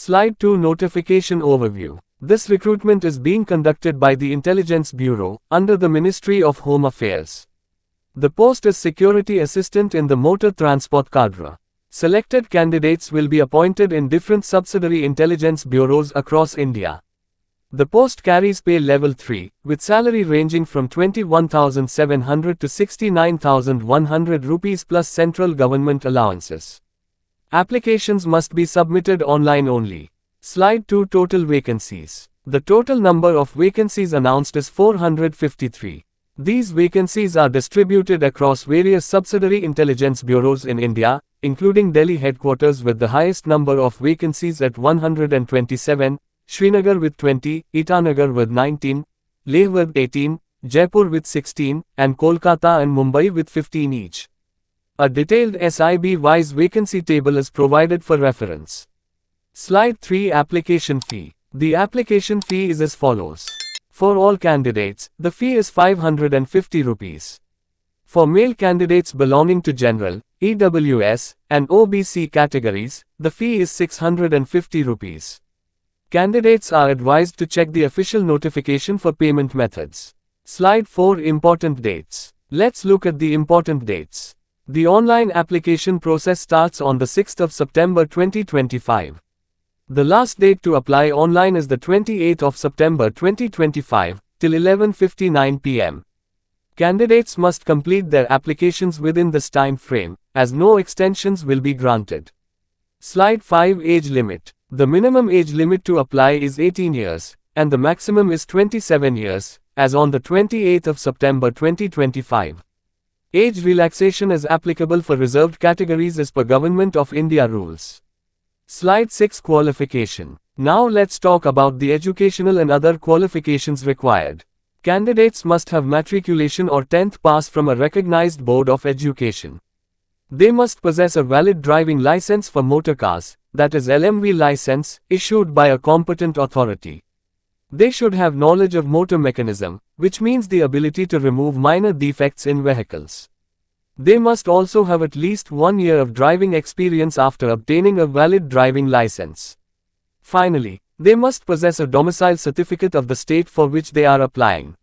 Slide 2 Notification Overview. This recruitment is being conducted by the Intelligence Bureau, under the Ministry of Home Affairs. The post is Security Assistant in the Motor Transport Cadre. Selected candidates will be appointed in different subsidiary intelligence bureaus across India. The post carries pay level 3, with salary ranging from 21,700 to 69,100 rupees plus central government allowances. Applications must be submitted online only. Slide 2 Total vacancies. The total number of vacancies announced is 453. These vacancies are distributed across various subsidiary intelligence bureaus in India, including Delhi headquarters with the highest number of vacancies at 127, Srinagar with 20, Itanagar with 19, Leh with 18, Jaipur with 16, and Kolkata and Mumbai with 15 each. A detailed SIB-wise vacancy table is provided for reference. Slide 3 Application Fee. The application fee is as follows. For all candidates, the fee is 550 rupees. For male candidates belonging to General, EWS, and OBC categories, the fee is 650 rupees. Candidates are advised to check the official notification for payment methods. Slide 4 Important Dates. Let's look at the important dates. The online application process starts on the 6th of September 2025. The last date to apply online is the 28th of September 2025, till 11:59 p.m. Candidates must complete their applications within this time frame, as no extensions will be granted. Slide 5 Age Limit. The minimum age limit to apply is 18 years, and the maximum is 27 years, as on the 28th of September 2025. Age relaxation is applicable for reserved categories as per Government of India rules. Slide 6 Qualification. Now let's talk about the educational and other qualifications required. Candidates must have matriculation or 10th pass from a recognized board of education. They must possess a valid driving license for motor cars, that is LMV license, issued by a competent authority. They should have knowledge of motor mechanism, which means the ability to remove minor defects in vehicles. They must also have at least 1 year of driving experience after obtaining a valid driving license. Finally, they must possess a domicile certificate of the state for which they are applying.